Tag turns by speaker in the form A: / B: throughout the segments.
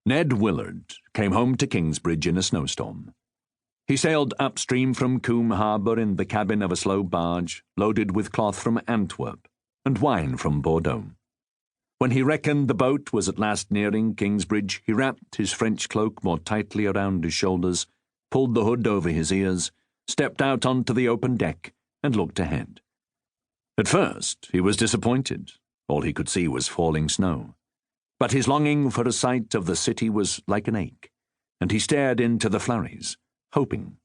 A: Ned Willard came home to Kingsbridge in a snowstorm. He sailed upstream from Coombe Harbour in the cabin of a slow barge loaded with cloth from Antwerp and wine from Bordeaux. When he reckoned the boat was at last nearing Kingsbridge, he wrapped his French cloak more tightly around his shoulders, pulled the hood over his ears, stepped out onto the open deck, and looked ahead. At first, he was disappointed. All he could see was falling snow. But his longing for a sight of the city was like an ache, and he stared into the flurries, hoping.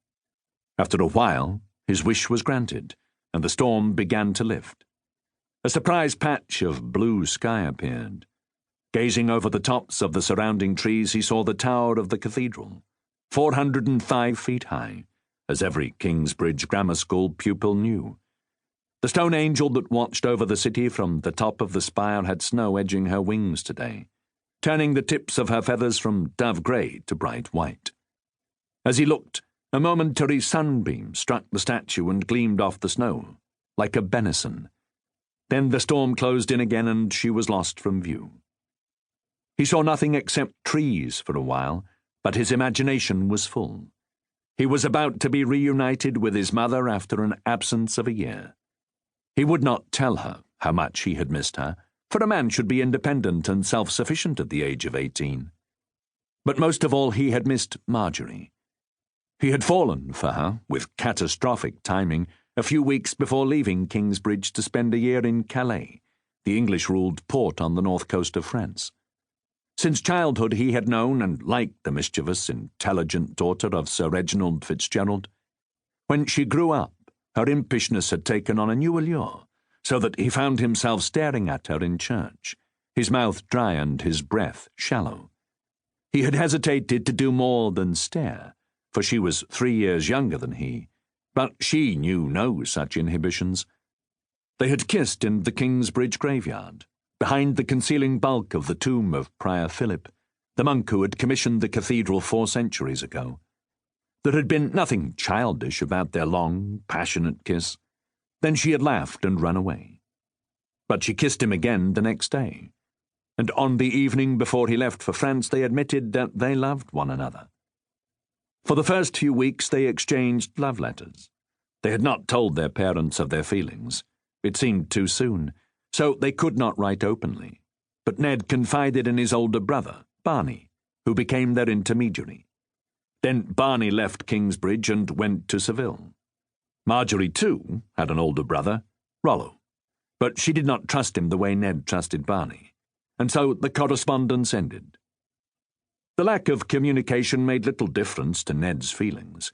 A: After a while, his wish was granted, and the storm began to lift. A surprise patch of blue sky appeared. Gazing over the tops of the surrounding trees, he saw the tower of the cathedral, 405 feet high, as every Kingsbridge grammar school pupil knew. The stone angel that watched over the city from the top of the spire had snow edging her wings today, turning the tips of her feathers from dove grey to bright white. As he looked, a momentary sunbeam struck the statue and gleamed off the snow, like a benison. Then the storm closed in again and she was lost from view. He saw nothing except trees for a while, but his imagination was full. He was about to be reunited with his mother after an absence of a year. He would not tell her how much he had missed her, for a man should be independent and self-sufficient at the age of 18. But most of all, he had missed Margery. He had fallen for her, with catastrophic timing, a few weeks before leaving Kingsbridge to spend a year in Calais, the English-ruled port on the north coast of France. Since childhood he had known and liked the mischievous, intelligent daughter of Sir Reginald Fitzgerald. When she grew up, her impishness had taken on a new allure, so that he found himself staring at her in church, his mouth dry and his breath shallow. He had hesitated to do more than stare, for she was 3 years younger than he, but she knew no such inhibitions. They had kissed in the Kingsbridge graveyard, behind the concealing bulk of the tomb of Prior Philip, the monk who had commissioned the cathedral 4 centuries ago. There had been nothing childish about their long, passionate kiss. Then she had laughed and run away. But she kissed him again the next day, and on the evening before he left for France they admitted that they loved one another. For the first few weeks they exchanged love letters. They had not told their parents of their feelings. It seemed too soon, so they could not write openly. But Ned confided in his older brother, Barney, who became their intermediary. Then Barney left Kingsbridge and went to Seville. Margery, too, had an older brother, Rollo, but she did not trust him the way Ned trusted Barney, and so the correspondence ended. The lack of communication made little difference to Ned's feelings.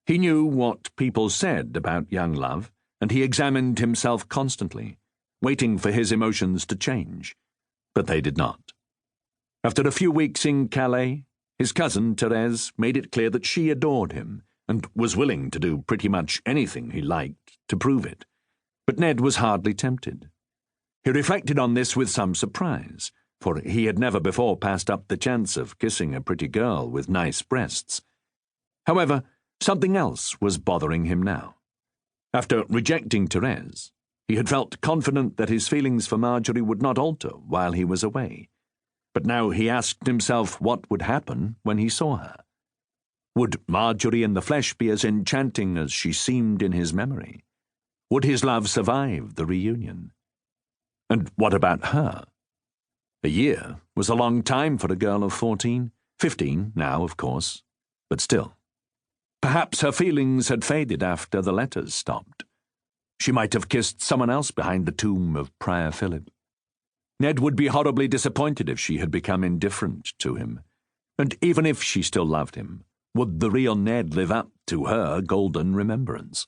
A: He knew what people said about young love, and he examined himself constantly, waiting for his emotions to change, but they did not. After a few weeks in Calais, his cousin, Thérèse, made it clear that she adored him and was willing to do pretty much anything he liked to prove it. But Ned was hardly tempted. He reflected on this with some surprise, for he had never before passed up the chance of kissing a pretty girl with nice breasts. However, something else was bothering him now. After rejecting Thérèse, he had felt confident that his feelings for Margery would not alter while he was away. But now he asked himself what would happen when he saw her. Would Margery in the flesh be as enchanting as she seemed in his memory? Would his love survive the reunion? And what about her? A year was a long time for a girl of 14, 15 now, of course, but still. Perhaps her feelings had faded after the letters stopped. She might have kissed someone else behind the tomb of Prior Philip. Ned would be horribly disappointed if she had become indifferent to him, and even if she still loved him, would the real Ned live up to her golden remembrance?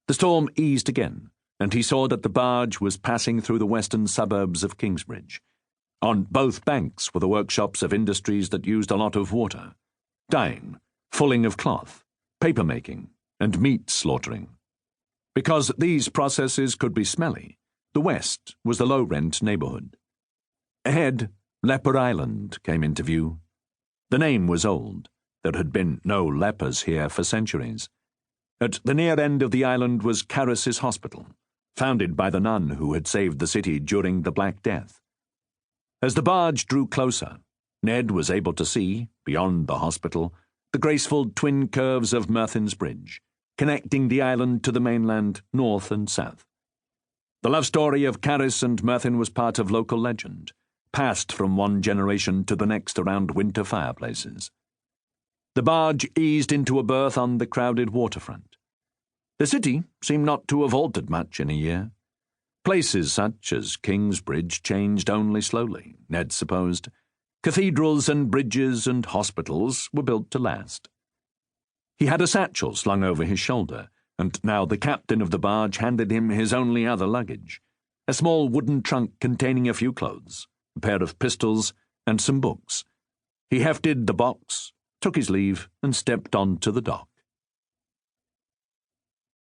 A: The storm eased again, and he saw that the barge was passing through the western suburbs of Kingsbridge. On both banks were the workshops of industries that used a lot of water: dyeing, fulling of cloth, paper-making, and meat slaughtering. Because these processes could be smelly, the west was the low-rent neighbourhood. Ahead, Leper Island came into view. The name was old. There had been no lepers here for centuries. At the near end of the island was Carus's Hospital, founded by the nun who had saved the city during the Black Death. As the barge drew closer, Ned was able to see, beyond the hospital, the graceful twin curves of Merthyns Bridge, connecting the island to the mainland north and south. The love story of Caris and Merthyn was part of local legend, passed from one generation to the next around winter fireplaces. The barge eased into a berth on the crowded waterfront. The city seemed not to have altered much in a year. Places such as Kingsbridge changed only slowly, Ned supposed. Cathedrals and bridges and hospitals were built to last. He had a satchel slung over his shoulder, and now the captain of the barge handed him his only other luggage, a small wooden trunk containing a few clothes, a pair of pistols, and some books. He hefted the box, took his leave, and stepped on to the dock.